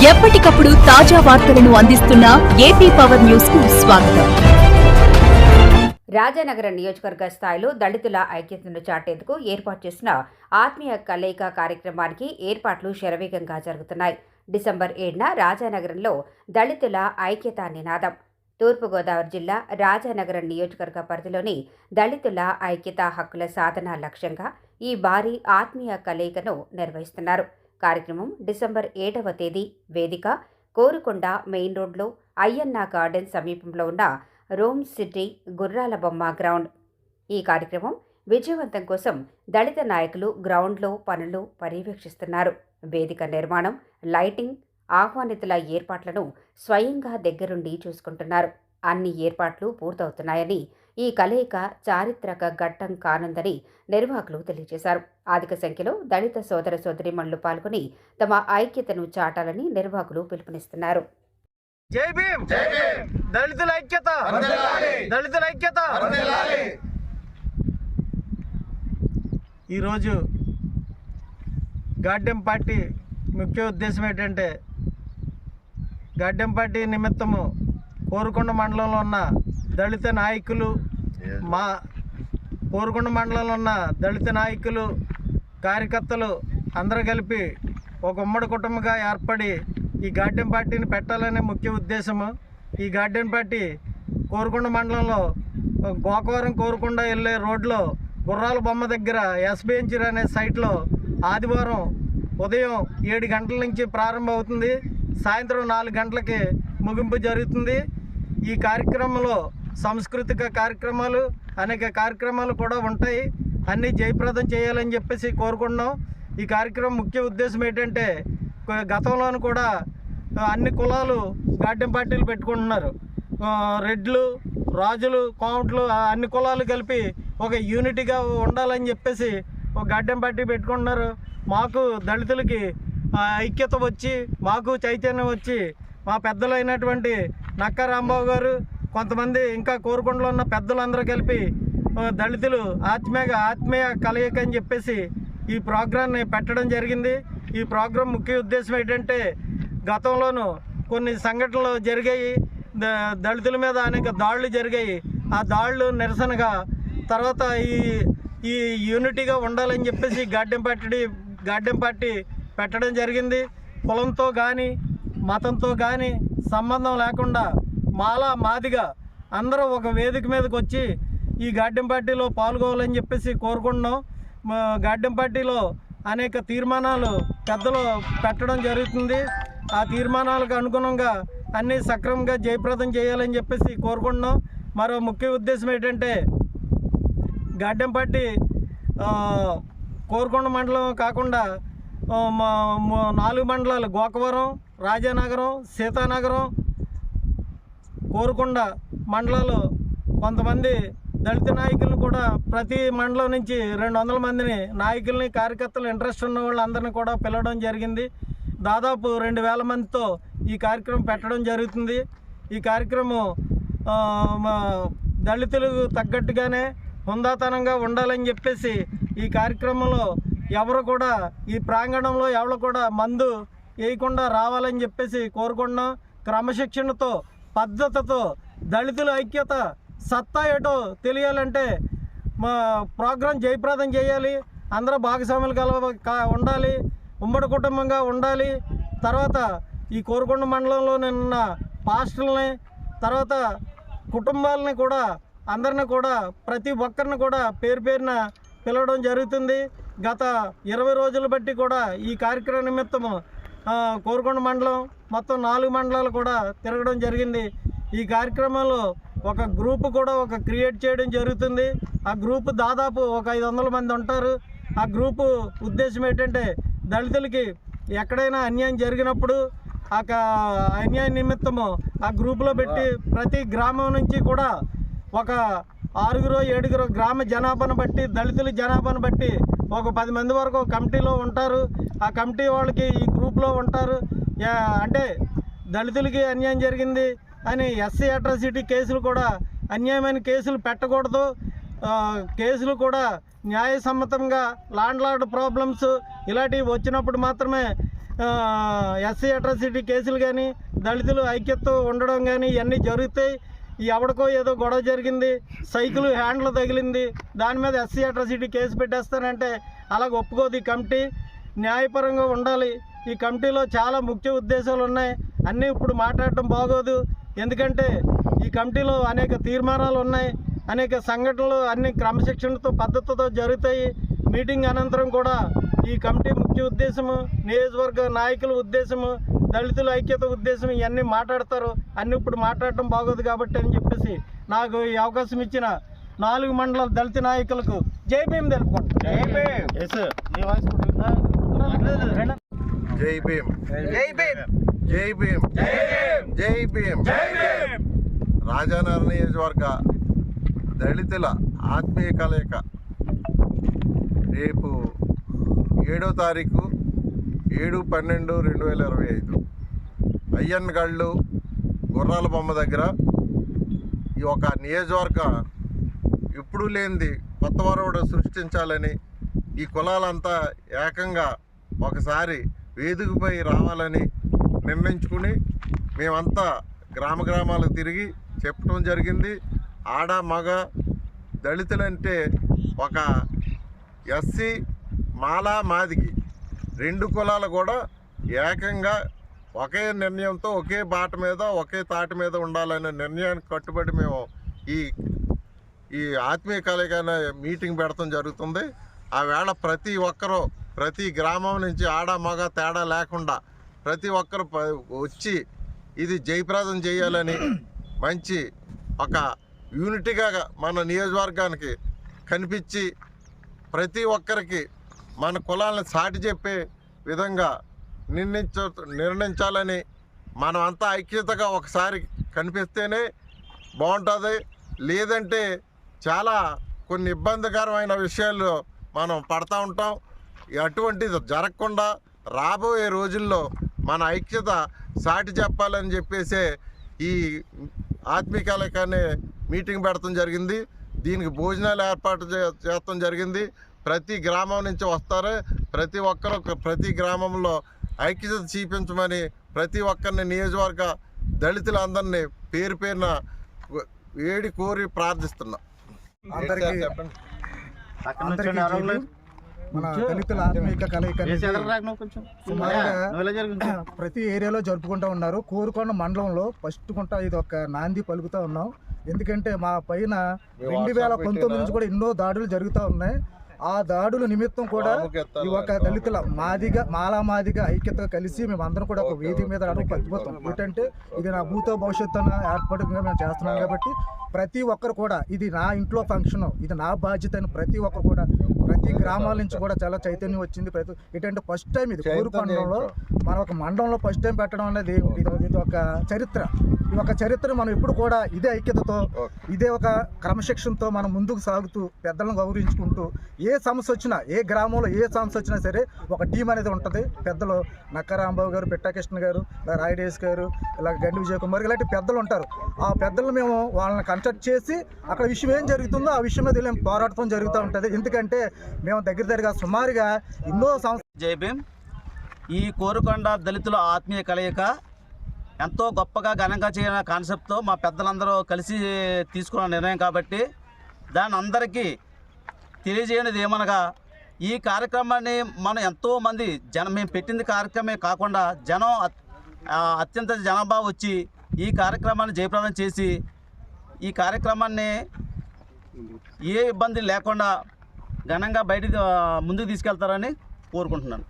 ఎప్పటికప్పుడు తాజా వార్తలను అందిస్తున్న ఏపీ పవర్ న్యూస్ కు స్వాగతం. రాజానగరం నియోజకవర్గ స్థాయిలో దళితుల ఐక్యతను చాటేందుకు ఏర్పాటు చేసిన ఆత్మీయ కలయిక కార్యక్రమానికి ఏర్పాట్లు శరవేగంగా జరుగుతున్నాయి. డిసెంబర్ 7న రాజానగరంలో దళితుల ఐక్యతా నినాదం. తూర్పుగోదావరి జిల్లా రాజానగరం నియోజకవర్గ పరిధిలోని దళితుల ఐక్యతా హక్కుల సాధన లక్ష్యంగా ఈ భారీ ఆత్మీయ కలయికను నిర్వహిస్తున్నారు. కార్యక్రమం డిసెంబర్ 7వ తేదీ. వేదిక కోరుకొండ మెయిన్ రోడ్లో అయ్యన్న గార్డెన్ సమీపంలో ఉన్న రోమ్ సిటీ గుర్రాల బొమ్మ గ్రౌండ్. ఈ కార్యక్రమం విజయవంతం కోసం దళిత నాయకులు గ్రౌండ్లో పనులు పర్యవేక్షిస్తున్నారు. వేదిక నిర్మాణం, లైటింగ్, ఆహ్వానితుల ఏర్పాట్లను స్వయంగా దగ్గరుండి చూసుకుంటున్నారు. అన్ని ఏర్పాట్లు పూర్తవుతున్నాయని, ఈ కలయిక చారిత్రక ఘట్టం కానుందని నిర్వాహకులు తెలియజేశారు. అధిక సంఖ్యలో దళిత సోదర సోదరీమణులు పాల్గొని తమ ఐక్యతను చాటాలని నిర్వాహకులు పిలుపునిస్తున్నారు. జై భీమ్, దళితుల ఐక్యత, దళితుల ఐక్యత. ఈరోజు గాడ్డెం పార్టీ ముఖ్య ఉద్దేశం ఏంటంటే, గాడ్డెం పార్టీ నిమిత్తము కోరుకొండ మండలంలో ఉన్న దళిత నాయకులు, కోరుకొండ మండలంలో ఉన్న దళిత నాయకులు, కార్యకర్తలు అందరూ కలిపి ఒక ఉమ్మడి కుటుంబంగా ఏర్పడి ఈ గాడ్డెం పార్టీని పెట్టాలనే ముఖ్య ఉద్దేశము. ఈ గాడ్డెం పార్టీ కోరుకొండ మండలంలో గోకవరం కోరుకొండ వెళ్ళే రోడ్లో గుర్రాల బొమ్మ దగ్గర ఎస్బిఎన్జీ అనే సైట్లో ఆదివారం ఉదయం 7 గంటల నుంచి ప్రారంభం అవుతుంది. సాయంత్రం 4 గంటలకి ముగింపు జరుగుతుంది. ఈ కార్యక్రమంలో సాంస్కృతిక కార్యక్రమాలు, అనేక కార్యక్రమాలు కూడా ఉంటాయి. అన్నీ జయప్రదం చేయాలని చెప్పేసి కోరుకుంటున్నాం. ఈ కార్యక్రమం ముఖ్య ఉద్దేశం ఏంటంటే, గతంలోనూ కూడా అన్ని కులాలు గాడ్డెం పార్టీలు పెట్టుకుంటున్నారు. రెడ్లు, రాజులు, కోమట్లు అన్ని కులాలు కలిపి ఒక యూనిటీగా ఉండాలని చెప్పేసి ఒక గాడ్డెం పార్టీ పెట్టుకుంటున్నారు. మాకు దళితులకి ఐక్యత వచ్చి, మాకు చైతన్యం వచ్చి, మా పెద్దలైనటువంటి నక్కా రాంబాబు గారు, కొంతమంది ఇంకా కోరుకొండలో ఉన్న పెద్దలందరూ కలిపి దళితులు ఆత్మీయ కలయిక అని చెప్పేసి ఈ ప్రోగ్రాన్ని పెట్టడం జరిగింది. ఈ ప్రోగ్రాం ముఖ్య ఉద్దేశం ఏంటంటే, గతంలోనూ కొన్ని సంఘటనలు జరిగాయి, దళితుల మీద అనేక దాడులు జరిగాయి. ఆ దాడులు నిరసనగా తర్వాత ఈ యూనిటీగా ఉండాలని చెప్పేసి గాడ్డెం పార్టీ పెట్టడం జరిగింది. కులంతో కానీ మతంతో కానీ సంబంధం లేకుండా మాదిగా అందరూ ఒక వేదిక మీదకి వచ్చి ఈ గాడ్డెం పార్టీలో పాల్గొవాలని చెప్పేసి కోరుకుంటున్నాం. గాడ్డెం పార్టీలో అనేక తీర్మానాలు పెద్దలు పెట్టడం జరుగుతుంది. ఆ తీర్మానాలకు అనుగుణంగా అన్నీ సక్రమంగా జయప్రదం చేయాలని చెప్పేసి కోరుకుంటున్నాం. మరో ముఖ్య ఉద్దేశం ఏంటంటే, గాడ్డెం పార్టీ కోరుకొండ మండలం కాకుండా 4 మండలాలు గోకవరం, రాజానగరం, సీతానగరం, కోరుకొండ మండలాలు కొంతమంది దళిత నాయకులను కూడా ప్రతి మండలం నుంచి 200 మందిని నాయకుల్ని, కార్యకర్తలు, ఇంట్రెస్ట్ ఉన్న వాళ్ళందరినీ కూడా పిలవడం జరిగింది. దాదాపు 2000 మందితో ఈ కార్యక్రమం పెట్టడం జరుగుతుంది. ఈ కార్యక్రమం దళితులకు తగ్గట్టుగానే హుందాతనంగా ఉండాలని చెప్పేసి ఈ కార్యక్రమంలో ఎవరు కూడా ఈ ప్రాంగణంలో ఎవరు కూడా మందు వేయకుండా రావాలని చెప్పేసి కోరుకుంటున్నాం. క్రమశిక్షణతో, పద్ధతితో దళితుల ఐక్యత సత్తా ఏటో తెలియాలంటే మా ప్రోగ్రాం జయప్రదం చేయాలి. అందరూ భాగస్వాములు ఉండాలి, ఉమ్మడి కుటుంబంగా ఉండాలి. తర్వాత ఈ కోరుకొండ మండలంలో నిన్న పాస్టర్లని, తర్వాత కుటుంబాలని కూడా అందరిని కూడా ప్రతి ఒక్కరిని కూడా పేరున పిలవడం జరుగుతుంది. గత 20 రోజులు బట్టి కూడా ఈ కార్యక్రమం నిమిత్తము కోరుకొండ మండలం మొత్తం 4 మండలాలు కూడా తిరగడం జరిగింది. ఈ కార్యక్రమంలో ఒక గ్రూప్ కూడా క్రియేట్ చేయడం జరుగుతుంది. ఆ గ్రూప్ దాదాపు ఒక 500 మంది ఉంటారు. ఆ గ్రూపు ఉద్దేశం ఏంటంటే, దళితులకి ఎక్కడైనా అన్యాయం జరిగినప్పుడు ఆ అన్యాయ నిమిత్తము ఆ గ్రూపులో పెట్టి ప్రతి గ్రామం నుంచి కూడా ఒక 6-7 గ్రామ జనాభాను బట్టి, దళితుల జనాభాను బట్టి ఒక 10 మంది వరకు కమిటీలో ఉంటారు. ఆ కమిటీ వాళ్ళకి ఈ గ్రూప్లో ఉంటారు. అంటే దళితులకి అన్యాయం జరిగింది అని ఎస్సీ అట్రాసిటీ కేసులు కూడా, అన్యాయమైన కేసులు పెట్టకూడదు. కేసులు కూడా న్యాయసమ్మతంగా లాండ్ ప్రాబ్లమ్స్ ఇలాంటివి వచ్చినప్పుడు మాత్రమే ఎస్సీ అట్రాసిటీ కేసులు కానీ దళితులు ఐక్యతతో ఉండడం కానీ ఇవన్నీ జరుగుతాయి. ఎవడికో ఏదో గొడవ జరిగింది, సైకిల్ హ్యాండ్లు తగిలింది, దాని మీద ఎస్సీ అట్రాసిటీ కేసు పెట్టేస్తానంటే అలాగ ఒప్పుకోదు ఈ కమిటీ. న్యాయపరంగా ఉండాలి. ఈ కమిటీలో చాలా ముఖ్య ఉద్దేశాలు ఉన్నాయి. అన్నీ ఇప్పుడు మాట్లాడటం బాగోదు. ఎందుకంటే ఈ కమిటీలో అనేక తీర్మానాలు ఉన్నాయి, అనేక సంఘటనలు అన్ని క్రమశిక్షణతో పద్ధతితో జరుగుతాయి. మీటింగ్ అనంతరం కూడా ఈ కమిటీ ముఖ్య ఉద్దేశము, నియోజకవర్గ నాయకుల ఉద్దేశము, దళితుల ఐక్యత ఉద్దేశం ఇవన్నీ మాట్లాడతారు. అన్నీ ఇప్పుడు మాట్లాడటం బాగోదు కాబట్టి అని చెప్పేసి నాకు ఈ అవకాశం ఇచ్చిన 4 మండలాల దళిత నాయకులకు జై భీమ్ తెలుపుకుంటాం. జై భీమ్. జై భీమ్. జై భీమ్. జై భీమ్. జై భీమ్. రాజానగర్ నియోజకవర్గ దళితుల ఆత్మీయ కలయిక రేపు 7వ తారీఖు 7/12/2025 అయ్యన్నగళ్ళు గుర్రాల బొమ్మ దగ్గర ఈ ఒక నియోజకవర్గ ఎప్పుడూ లేనిది కొత్త వరవడు సృష్టించాలని, ఈ కులాలంతా ఏకంగా ఒకసారి వేదికపై రావాలని నిర్ణయించుకుని మేమంతా గ్రామాలకు తిరిగి చెప్పడం జరిగింది. ఆడ మగ దళితులంటే ఒక ఎస్సీ మాలా మాదిగి 2 కులాలు కూడా ఏకంగా ఒకే నిర్ణయంతో ఒకే బాట మీద ఒకే తాటి మీద ఉండాలనే నిర్ణయానికి కట్టుబడి మేము ఈ ఆత్మీయ కలయిక మీటింగ్ పెడతాం జరుగుతుంది. ఆ వేళ ప్రతి ఒక్కరూ ప్రతి గ్రామం నుంచి ఆడ మగ తేడా లేకుండా ప్రతి ఒక్కరు వచ్చి ఇది జయప్రదం చేయాలని మంచి ఒక యూనిటీగా మన నియోజకవర్గానికి కనిపించి ప్రతి ఒక్కరికి మన కులాలను సాటి చెప్పే విధంగా నిర్ణయించాలని మనం అంతా ఐక్యతగా ఒకసారి కనిపిస్తేనే బాగుంటుంది. లేదంటే చాలా కొన్ని ఇబ్బందికరమైన విషయాల్లో మనం పడతా ఉంటాం. అటువంటిది జరగకుండా రాబోయే రోజుల్లో మన ఐక్యత సాటి చెప్పాలని చెప్పేసే ఈ ఆత్మీయ కలయిక అనే మీటింగ్ పెడతాం జరిగింది. దీనికి భోజనాలు ఏర్పాటు చేయడం జరిగింది. ప్రతి గ్రామం నుంచి వస్తారు. ప్రతి ఒక్కరు ప్రతి గ్రామంలో ఐక్యత చూపించమని ప్రతి ఒక్కరిని నియోజకవర్గ దళితులందరినీ పేరు పేరున వేడి కోరి ప్రార్థిస్తున్నాం. అందరికీ మన దళితుల ఆత్మీయ కలయిక సుమారుగా ప్రతి ఏరియాలో జరుపుకుంటూ ఉన్నారు. కోరుకొండ మండలంలో ఫస్ట్ కుంట ఇది ఒక నాంది పలుకుతూ ఉన్నాం. ఎందుకంటే మా పైన 2019 నుంచి కూడా ఎన్నో దాడులు జరుగుతూ ఉన్నాయి. ఆ దాడుల నిమిత్తం కూడా ఈ ఒక దళితుల మాదిగా ఐక్యతగా కలిసి మేము అందరం కూడా ఒక వేదిక మీద పడిపోతాం. ఏంటంటే ఇది నా భూతో భవిష్యత్తు ఏర్పాటుగా మేము చేస్తున్నాం కాబట్టి ప్రతి ఒక్కరు కూడా ఇది నా ఇంట్లో ఫంక్షన్, ఇది నా బాధ్యత అని ప్రతి ఒక్కరు కూడా ప్రతి గ్రామాల నుంచి కూడా చాలా చైతన్యం వచ్చింది. ఏంటంటే ఫస్ట్ టైం ఇది కోరుకొండలో మన ఒక మండలంలో ఫస్ట్ టైం పెట్టడం అనేది ఇది ఒక చరిత్ర. ఈ ఒక చరిత్ర మనం ఎప్పుడు కూడా ఇదే ఐక్యతతో ఇదే ఒక క్రమశిక్షణతో మనం ముందుకు సాగుతూ పెద్దలను గౌరవించుకుంటూ ఏ సమస్య వచ్చినా ఏ గ్రామంలో ఏ సమస్య వచ్చినా సరే ఒక టీం అనేది ఉంటుంది. పెద్దలు నక్క రాంబాబు గారు, పెట్టాకృష్ణ గారు, ఇలా రాయడేశ్ గారు, ఇలా గండి విజయ్ కుమార్ ఇలాంటి పెద్దలు ఉంటారు. ఆ పెద్దలు మేము వాళ్ళని కన్సల్ట్ చేసి అక్కడ విషయం ఏం జరుగుతుందో ఆ విషయం మీద మేము పోరాటం జరుగుతూ ఉంటుంది. ఎందుకంటే మేము దగ్గరగా సుమారుగా ఎన్నో సంవత్సరాలు. జై భీమ్. ఈ కోరుకొండ దళితుల ఆత్మీయ కలయిక ఎంతో గొప్పగా ఘనంగా చేయన కాన్సెప్ట్తో మా పెద్దలందరూ కలిసి తీసుకున్న నిర్ణయం కాబట్టి దాని అందరికీ తెలియజేయనిది ఏమనగా ఈ కార్యక్రమాన్ని మనం ఎంతోమంది మేము పెట్టింది కార్యక్రమమే కాకుండా జనం అత్యంత జనాభా వచ్చి ఈ కార్యక్రమాన్ని జయప్రదం చేసి ఈ కార్యక్రమాన్ని ఏ ఇబ్బంది లేకుండా ఘనంగా బయటికి ముందుకు తీసుకెళ్తారని కోరుకుంటున్నాను.